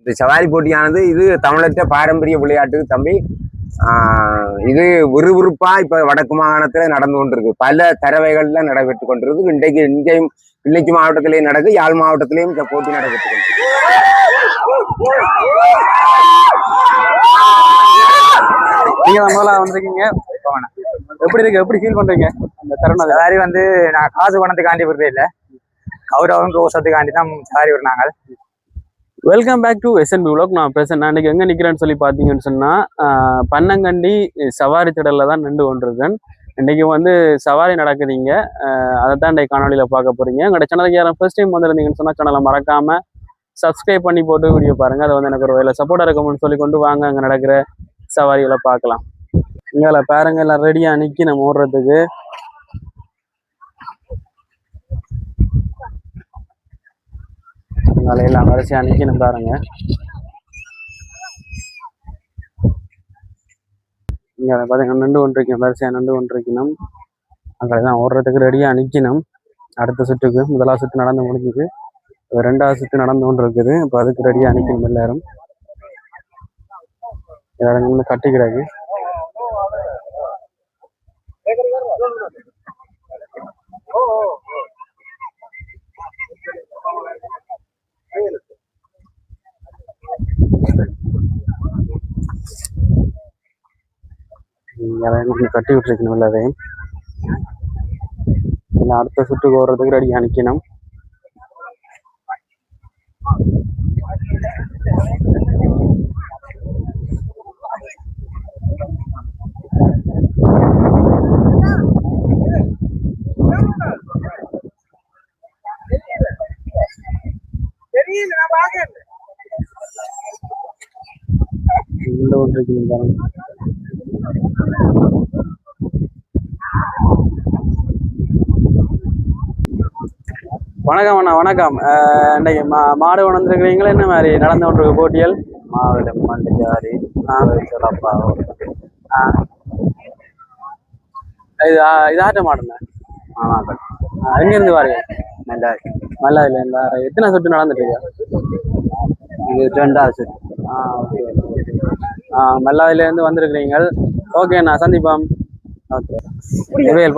இந்த சவாரி போட்டியானது இது தமிழற்ற பாரம்பரிய விளையாட்டு தம்பி. இது விறுவிறுப்பா இப்ப வடக்கு மாகாணத்துல நடந்து கொண்டிருக்கு. பல தரவைகள்ல நடைபெற்று கொண்டிருக்கு. இங்கேயும் கிளிநொச்சி மாவட்டத்திலேயும் நடக்கு, யாழ் மாவட்டத்திலேயும் இந்த போட்டி நடைபெற்று கொண்டிருக்கு. நீங்க முதல்ல வந்திருக்கீங்க, எப்படி இருக்கு, எப்படி ஃபீல் பண்றீங்க அந்த தருணம்? சவாரி வந்து நான் காசு பணத்துக்காண்டி விடுறே இல்லை, கௌரவம் ரோசத்துக்காண்டி தான் சவாரி விடுறாங்க. Welcome back to SNB vlog. நான் பேசுறேன். நான் இன்னைக்கு எங்க நிக்கிறேன்னு சொல்லி பாத்தீங்கன்னு சொன்னா பன்னங்கண்டி சவாரி திடல்ல தான் நின்று கொண்டிருக்கேன். இன்னைக்கு வந்து சவாரி நடக்குதுங்க. அதை தான் இன்றைக்கு காணொலியில பார்க்க போறீங்க. எங்களோட சேனலுக்கு யாரும் ஃபர்ஸ்ட் டைம் வந்திருந்தீங்கன்னு சொன்னா சேனலை மறக்காம சப்ஸ்கிரைப் பண்ணி போட்டு வீடியோ பாருங்க. அதை வந்து எனக்கு ஒரு வேலை சப்போர்ட்டா இருக்கும்னு சொல்லி கொண்டு வாங்க அங்க நடக்கிற சவாரிகளை பார்க்கலாம். இங்கே பாருங்க, எல்லாம் ரெடியா நிக்கி நம்ம ஓடுறதுக்கு. எல்லாம் வரிசையா நிக்கணும் பாருங்க. இங்க பாத்தீங்கன்னா நின்று கொண்டிருக்கணும், வரிசையா நின்று கொண்டிருக்கணும். அங்கெல்லாம் ஓடுறதுக்கு ரெடியா நிக்கணும். அடுத்த சுற்றுக்கு முதலாவது சுற்று நடந்து முடிஞ்சுது, ரெண்டாவது சுற்று நடந்து கொண்டு இருக்குது. இப்போ அதுக்கு ரெடியா நிக்கணும் எல்லாரும். எல்லாரும் வந்து கட்டி கிடக்கு. கட்டி விட்டுருக்கணும் எல்லாரையும். அடுத்த சுற்றுக்கு ஓடுறதுக்கு ரெடி அணிக்கணும். வணக்கம் அண்ணா, வணக்கம். இன்னைக்கு மாடு உணர்ந்துருக்கிறீங்களா? என்ன மாதிரி நடந்து கொண்டிருக்கு போட்டியல்? மாவட்டம் மண்டச்சாரி இது ஆட்ட மாடுண்ணா. எங்க இருந்து வாருங்க? நல்லா இல்லை. இந்த எத்தனை சுற்று நடந்துட்டு இருக்கு? இது 2வது சுற்று. ஓகே. மல்லாவில இருந்து வந்திருக்கிறீங்க. ஓகே, நான் சந்திப்போம்.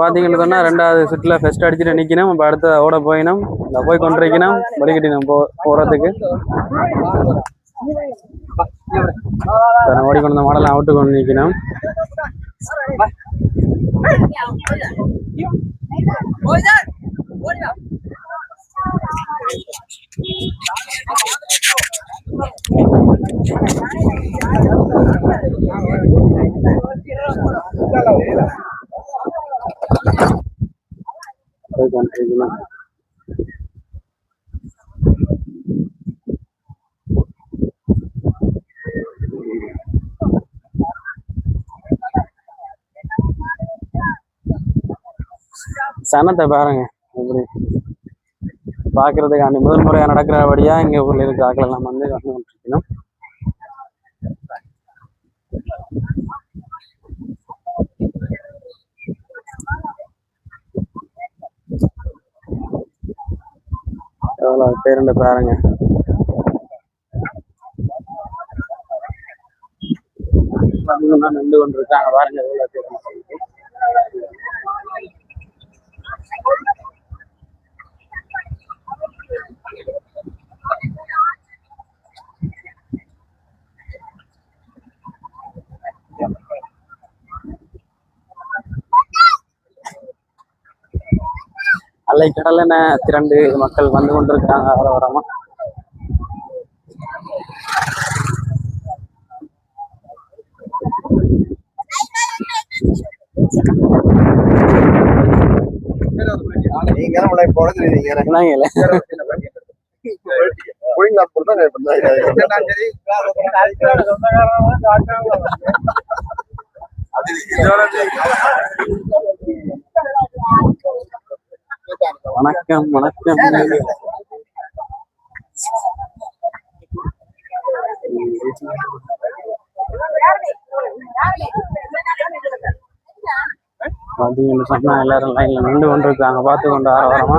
பாத்தீங்கன்னு சொன்னா 2வது சுற்றுல ஃபர்ஸ்ட் அடிச்சுட்டு நிக்கணும். இப்ப அடுத்த ஓட போயினோம், போய் கொண்டிருக்கணும், வடிகட்டினோம் போறதுக்கு. ஓடிக்கொண்டு மாடலாம் அவுட்டு கொண்டு நிக்கணும். சனத்தை பாருங்க, இப்படி பாக்குறதுக்காண்டி முதல் முறையா நடக்கிறபடியா இங்க ஊர்ல இருக்கிற ஆக்கள் எல்லாம் வந்து கொண்டிருக்கணும். எவ்வளவு பேருண்ட பாருங்க. நின்று கொண்டிருக்காங்க பாருங்க, எவ்வளவு பேர். அலை கடலென திரண்டு மக்கள் வந்து கொண்டிருக்கிறாங்க வரமா. வணக்கம் வணக்கம். பார்த்தீங்கன்னு சொன்னா எல்லாரும் லைன்ல நின்று கொண்டு இருக்காங்க, பார்த்து கொண்டு ஆரவாரமா.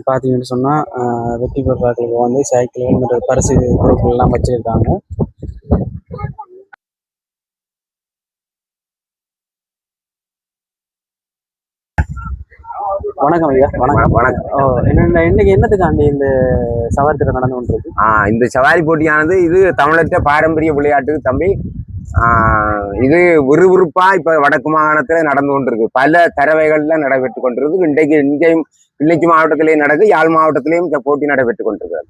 பார்த்தீங்கன்னு சொன்னா வெற்றி பெறாக்களுக்கு வந்து சைக்கிள்கள் மற்றும் பரிசு பொருட்கள் எல்லாம் வச்சிருக்காங்க. வணக்கம் ஐயா. வணக்கம். வணக்கம். இன்னைக்கு என்னத்துக்காண்டி இந்த சவாரி திட்டம் நடந்து கொண்டிருக்கு? இந்த சவாரி போட்டியானது இது தமிழற்ற பாரம்பரிய விளையாட்டு தம்பி. இது விறுவிறுப்பா இப்ப வடக்கு மாகாணத்துல நடந்து கொண்டிருக்கு. பல தரவைகள்ல நடைபெற்று கொண்டிருக்கு. இன்றையும் கிளிநொச்சி மாவட்டத்திலேயும் நடக்கு, யாழ் மாவட்டத்திலேயும் இந்த போட்டி நடைபெற்று கொண்டிருக்கிறது.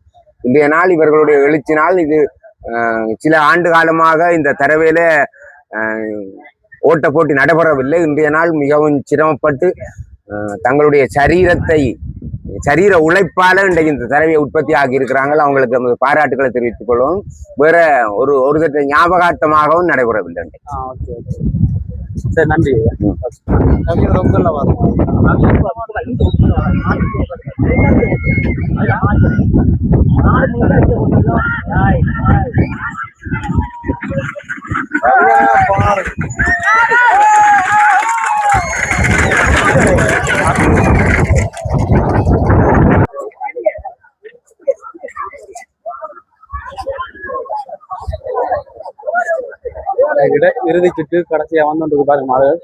இன்றைய நாள் இவர்களுடைய எழுச்சி நாள். இது சில ஆண்டு காலமாக இந்த தரவையில ஓட்ட போட்டி நடைபெறவில்லை. இன்றைய நாள் மிகவும் சிரமப்பட்டு தங்களுடைய சரீர உழைப்பால இன்றைக்கு இந்த தரவையை உற்பத்தி ஆகி இருக்கிறாங்க. அவங்களுக்கு நமது பாராட்டுகளை தெரிவித்துக் கொள்வோம். வேற ஒரு சற்று ஞாபகார்த்தமாகவும் நடைபெறவில்லை. சரி, நன்றி. இறுதி சுற்று கடைசியா வந்து பாருங்க மாடுகள்.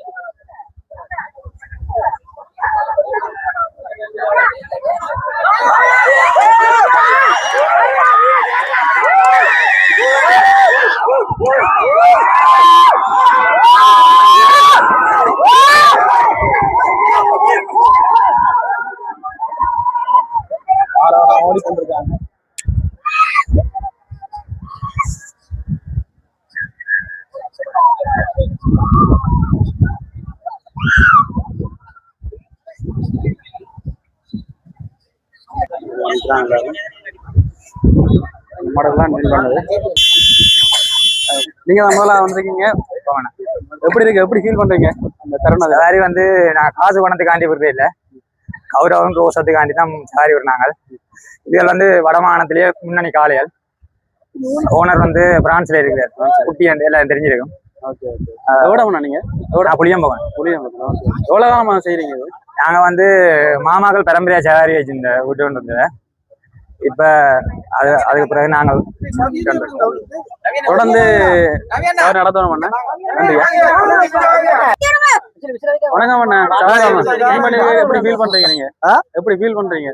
ஓடிக்கொண்டிருக்காங்க. மாடெல்லாம் நீங்க தான் முதல்ல வந்திருக்கீங்க. எப்படி ஃபீல் பண்றீங்க அந்த தருணம்? சாரி வந்து நான் காசு பணத்துக்காண்டி விடுறே இல்லை, கௌரவம் ரோசத்துக்காண்டி தான் சாரி விடுறாங்க. இதில் வந்து வடமாகாணத்திலேயே முன்னணி காளைகள். ஓனர் வந்து பிரான்ஸ்ல இருக்கிறார். குட்டி எல்லாம் தெரிஞ்சிருக்கும். நீங்க புளியம்பகம். எவ்வளவு காலமா செய்றீங்க? நாங்க வந்து மாமாக்கள் பரம்பரையா சவாரி வச்சிருந்த விட்டு கொண்டு வந்தது. இப்ப அதுக்கு பிறகு நாங்கள் தொடர்ந்து நடத்தணும். வணக்கம் அண்ணா. எப்படி ஃபீல் பண்றீங்க நீங்க? எப்படி ஃபீல் பண்றீங்க?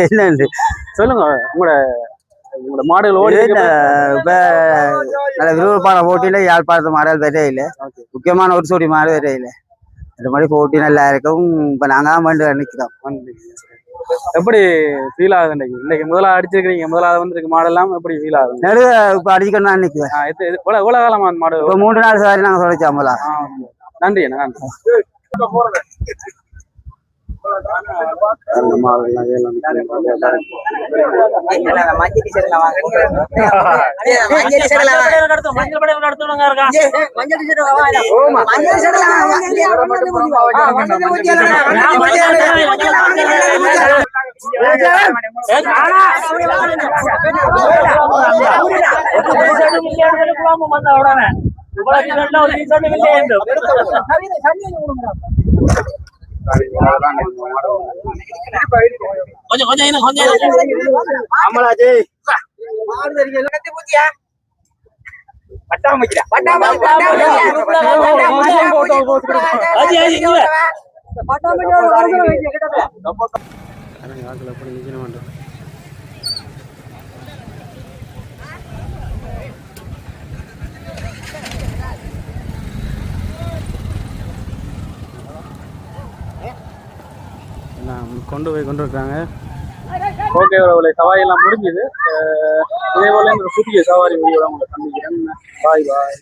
என்ன சொல்லுங்க. உங்களோட மாடுகள் ஓடி இப்ப நல்ல விறுவிறுப்பான போட்டியில யாழ்ப்பாணத்து மாடுகள் வரையில முக்கியமான ஒரு சோடி மாடு வரையில இந்த மாதிரி போட்டி நல்லா இருக்கும். இப்ப நாங்க தான் நிக்கிறோம். எப்படி ஃபீல் ஆகுது? இன்னைக்கு முதல்ல அடிச்சிருக்கீங்க, முதலாவது வந்துருக்கு மாடெல்லாம். எப்படி ஃபீல் ஆகுது? நடுவ இப்ப அடிக்கணும் தான் நிக்கிறேன். எவ்வளவு காலமா அந்த மாடு? 3 நாள் சாரி நாங்க சொல்லிச்சோம்ல. நன்றி அண்ணா. நன்றி. கொண்டு இருக்காங்க. ஓகே, சவாரி எல்லாம் முடிஞ்சுது. இதே போல இந்த புதிய சவாரி உங்களை சந்திக்கிறேன். பாய் பாய்.